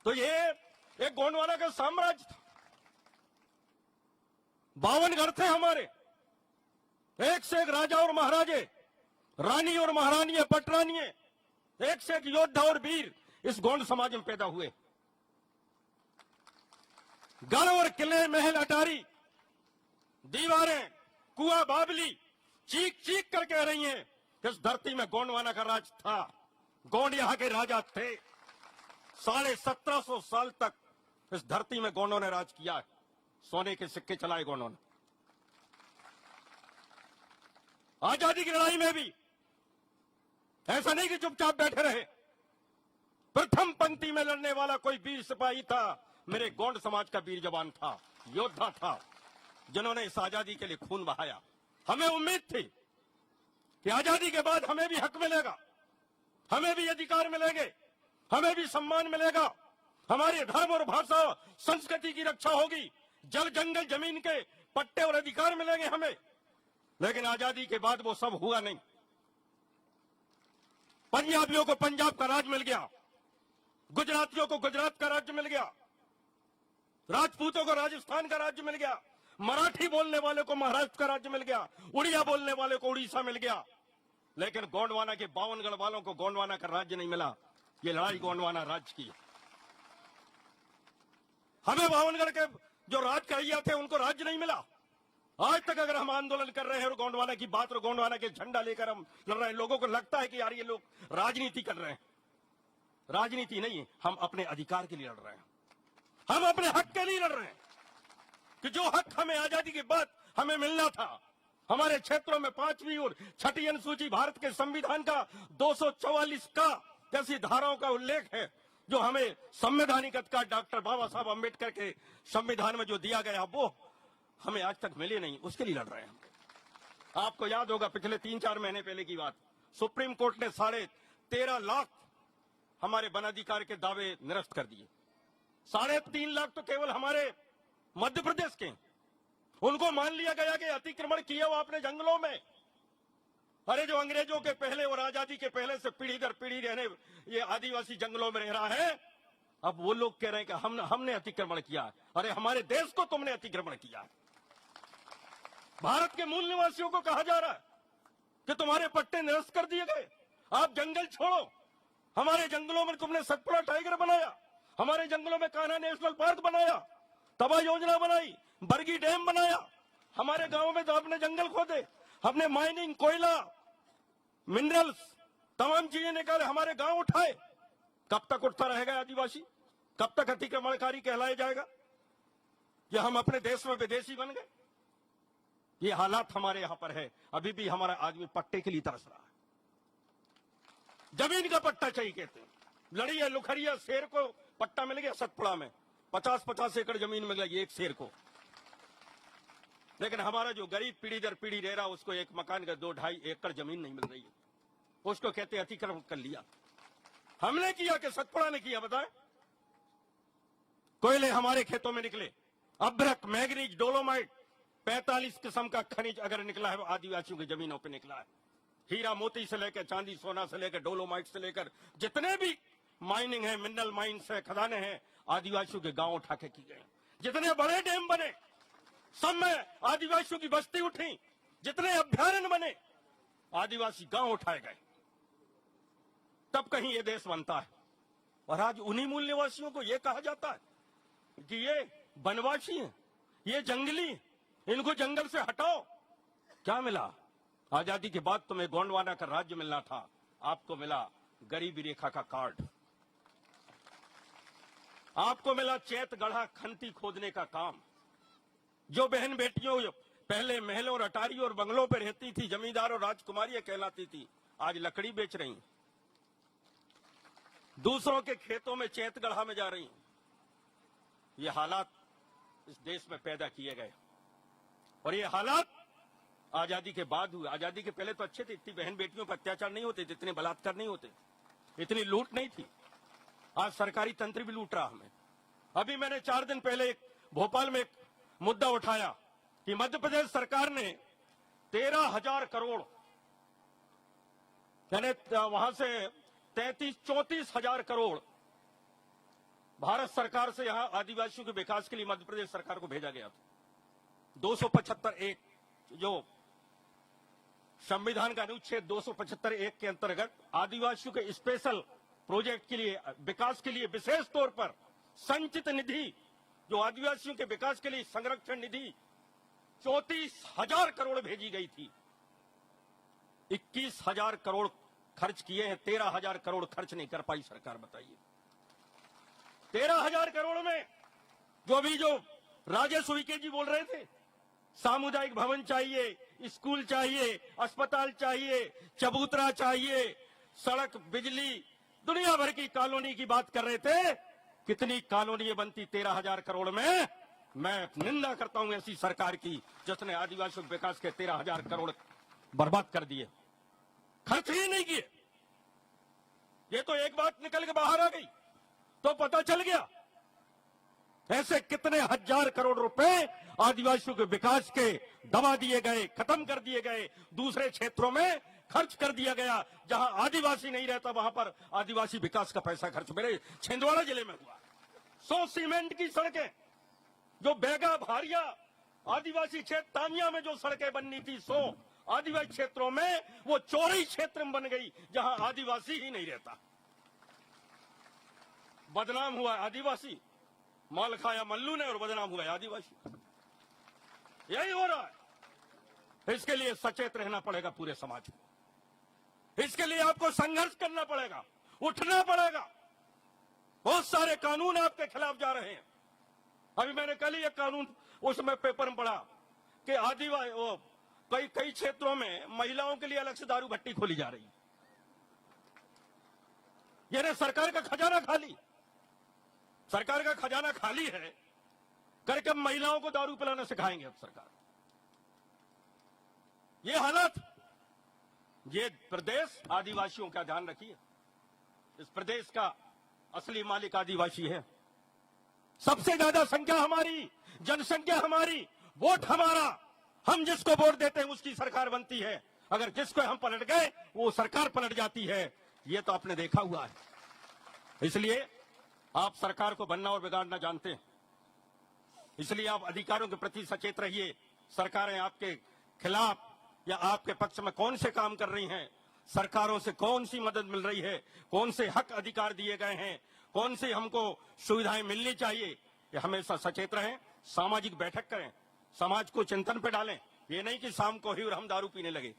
तो ये एक गोंडवाना का साम्राज्य था। 52 घर थे हमारे, एक से एक राजा और महाराजे, रानी और महारानी, पटरानी, एक से एक योद्धा और वीर इस गोंड समाज में पैदा हुए। गढ़ और किले, महल, अटारी, दीवारें, कुआं, बावली चीख चीख कर कह रही हैं कि इस धरती में गोंडवाना का राज था। गोंड यहां के राजा थे। 1750 साल तक इस धरती में गोंडों ने राज किया है। सोने के सिक्के चलाए गोंडों ने। आजादी की लड़ाई में भी ऐसा नहीं कि चुपचाप बैठे रहे। प्रथम पंक्ति में लड़ने वाला कोई वीर सिपाही था, मेरे गोंड समाज का वीर जवान था, योद्धा था, जिन्होंने इस आजादी के लिए खून बहाया। हमें उम्मीद थी कि आजादी के बाद हमें भी हक मिलेगा, हमें भी अधिकार मिलेंगे, हमें भी सम्मान मिलेगा, हमारे धर्म और भाषा संस्कृति की रक्षा होगी, जल जंगल जमीन के पट्टे और अधिकार मिलेंगे हमें। लेकिन आजादी के बाद वो सब हुआ नहीं। पंजाबियों को पंजाब का राज मिल गया, गुजरातियों को गुजरात का राज्य मिल गया, राजपूतों को राजस्थान का राज्य मिल गया, मराठी बोलने वाले को महाराष्ट्र का राज्य मिल गया, उड़िया बोलने वाले को उड़ीसा मिल गया। लेकिन गोंडवाना के 52 गढ़ वालों को गोंडवाना का राज्य नहीं मिला। ये लड़ाई गोंडवाना राज्य की। हमें 52 गढ़ के जो राजकैया थे उनको राज्य नहीं मिला। आज तक अगर हम आंदोलन कर रहे हैं और गोंडवाना की बात और गोंडवाना के झंडा लेकर हम लड़ रहे हैं, लोगों को लगता है कि यार ये लोग राजनीति कर रहे हैं। राजनीति नहीं, हम अपने अधिकार के लिए लड़ रहे हैं, हम अपने हक के लिए लड़ रहे हैं कि जो हक हमें आजादी के बाद हमें मिलना था। हमारे क्षेत्रों में 5वीं और 6ठी अनुसूची भारत के संविधान का 244 का जैसी धाराओं का उल्लेख है, जो हमें संवैधानिक अधिकार डॉक्टर बाबा साहब अम्बेडकर के संविधान में जो दिया गया वो हमें आज तक मिले नहीं। उसके लिए लड़ रहे हैं। आपको याद होगा पिछले 3-4 महीने पहले की बात, सुप्रीम कोर्ट ने 13.5 लाख हमारे वनाधिकार के दावे निरस्त कर दिए। 3.5 लाख तो केवल हमारे मध्य प्रदेश के, उनको मान लिया गया कि अतिक्रमण किया हुआ आपने जंगलों में। अरे जो अंग्रेजों के पहले और आजादी के पहले से पीढ़ी दर पीढ़ी रहने ये आदिवासी जंगलों में रह रहा है, अब वो लोग कह रहे हैं कि हमने अतिक्रमण किया। अरे हमारे देश को तुमने अतिक्रमण किया। भारत के मूल निवासियों को कहा जा रहा है कि तुम्हारे पट्टे निरस्त कर दिए गए, आप जंगल छोड़ो। हमारे जंगलों में तुमने सतपुड़ा टाइगर बनाया, हमारे जंगलों में कान्हा नेशनल पार्क बनाया, तबा योजना बनाई, बरगी डैम बनाया। हमारे गांव में तो आपने जंगल खोदे, हमने माइनिंग, कोयला, मिनरल्स, तमाम चीजें निकाले, हमारे गांव उठाए। कब तक उठता रहेगा आदिवासी? कब तक अतिक्रमणकारी कहलाया जाएगा? ये हम अपने देश में विदेशी बन गए। ये हालात हमारे यहां पर है। अभी भी हमारा आदमी पट्टे के लिए तरस रहा है। जमीन का पट्टा चाहिए कहते हैं। लड़िया, लुखरिया, शेर को पट्टा मिल गया सतपुड़ा में, 50-50 एकड़ जमीन मिल गई एक शेर को। लेकिन हमारा जो गरीब पीढ़ी दर पीढ़ी रह रहा, उसको एक मकान का 2-2.5 एकड़ जमीन नहीं मिल रही है। उसको कहते अतिक्रमण कर लिया। हमने किया कि सतपुड़ा ने किया? बताएं। कोयले हमारे खेतों में निकले, अभ्रक, मैग्नीज, डोलोमाइट, 45 किस्म का खनिज अगर निकला है वो आदिवासियों की जमीनों पर निकला है। हीरा मोती से लेकर चांदी सोना से लेकर डोलोमाइट से लेकर जितने भी माइनिंग है, मिनरल माइंस है, खदानें हैं, आदिवासियों के गांव उठा के की गए। जितने बड़े डैम बने सब में आदिवासियों की बस्ती उठी। जितने अभ्यारण्य बने आदिवासी गांव उठाए गए। तब कहीं ये देश बनता है। और आज उन्हीं मूल निवासियों को यह कहा जाता है कि ये वनवासी हैं, ये जंगली, इनको जंगल से हटाओ। क्या मिला? आजादी के बाद तुम्हें गोंडवाना का राज्य मिलना था, आपको मिला गरीबी रेखा का कार्ड, आपको मिला चैत गढ़ा खंती खोदने का काम। जो बहन बेटियों पहले महलों और अटारी और बंगलों पर रहती थी, जमींदार और राजकुमारियां कहलाती थी, आज लकड़ी बेच रही, दूसरों के खेतों में चैत गढ़ा में जा रही। ये हालात इस देश में पैदा किए गए और ये हालात आजादी के बाद हुए। आजादी के पहले तो अच्छे थे, इतनी बहन बेटियों पर अत्याचार नहीं होते थे, इतने बलात्कार नहीं होते, इतनी लूट नहीं थी। आज सरकारी तंत्र भी लूट रहा हमें। अभी मैंने 4 दिन पहले भोपाल में एक मुद्दा उठाया कि मध्य प्रदेश सरकार ने 13,000 करोड़ यानी वहां से 33-34 हजार करोड़ भारत सरकार से यहां आदिवासियों के विकास के लिए मध्य प्रदेश सरकार को भेजा गया था। 275(1) जो संविधान का अनुच्छेद 275(1) के अंतर्गत आदिवासियों के स्पेशल प्रोजेक्ट के लिए, विकास के लिए विशेष तौर पर संचित निधि, जो आदिवासियों के विकास के लिए संरक्षण निधि 34,000 करोड़ भेजी गई थी। 21,000 करोड़ खर्च किए हैं, 13,000 करोड़ खर्च नहीं कर पाई सरकार। बताइए 13,000 करोड़ में जो राजेश उइके जी बोल रहे थे, सामुदायिक भवन चाहिए, स्कूल चाहिए, अस्पताल चाहिए, चबूतरा चाहिए, सड़क, बिजली, दुनिया भर की कॉलोनी की बात कर रहे थे। कितनी कॉलोनी बनती 13,000 करोड़ में? मैं निंदा करता हूं ऐसी सरकार की जिसने आदिवासियों के विकास के 13,000 करोड़ बर्बाद कर दिए, खर्च ही नहीं किए। ये तो एक बात निकल के बाहर आ गई तो पता चल गया। ऐसे कितने हजार करोड़ रुपए आदिवासियों के विकास के दबा दिए गए, खत्म कर दिए गए, दूसरे क्षेत्रों में खर्च कर दिया गया। जहां आदिवासी नहीं रहता वहां पर आदिवासी विकास का पैसा खर्च मेरे छिंदवाड़ा जिले में हुआ। 100 सीमेंट की सड़कें, जो बैगा भारिया आदिवासी क्षेत्र तामिया में जो सड़कें बननी थी 100 आदिवासी क्षेत्रों में, वो चौरी क्षेत्र में बन गई जहां आदिवासी ही नहीं रहता। बदनाम हुआ आदिवासी, माल खाया मल्लू ने और बदनाम हुआ आदिवासी। यही हो रहा है। इसके लिए सचेत रहना पड़ेगा पूरे समाज को। इसके लिए आपको संघर्ष करना पड़ेगा, उठना पड़ेगा। बहुत सारे कानून आपके खिलाफ जा रहे हैं। अभी मैंने कल ही एक कानून उसमें पेपर में पढ़ा कि आदिवासी कई क्षेत्रों में महिलाओं के लिए अलग से दारू भट्टी खोली जा रही है। यानी सरकार का खजाना खाली, सरकार का खजाना खाली है करके अब महिलाओं को दारू पिलाना सिखाएंगे अब सरकार। ये हालत, ये प्रदेश आदिवासियों का ध्यान रखिए। इस प्रदेश का असली मालिक आदिवासी है। सबसे ज्यादा संख्या हमारी, जनसंख्या हमारी, वोट हमारा, हम जिसको वोट देते हैं उसकी सरकार बनती है। अगर जिसको हम पलट गए वो सरकार पलट जाती है। ये तो आपने देखा हुआ है। इसलिए आप सरकार को बनना और बिगाड़ना जानते हैं। इसलिए आप अधिकारों के प्रति सचेत रहिए। सरकारें आपके खिलाफ या आपके पक्ष में कौन से काम कर रही हैं, सरकारों से कौन सी मदद मिल रही है, कौन से हक अधिकार दिए गए हैं, कौन सी हमको सुविधाएं मिलनी चाहिए, ये हमेशा सचेत रहें। सामाजिक बैठक करें, समाज को चिंतन पे डालें। ये नहीं कि शाम को ही और हम दारू पीने लगे।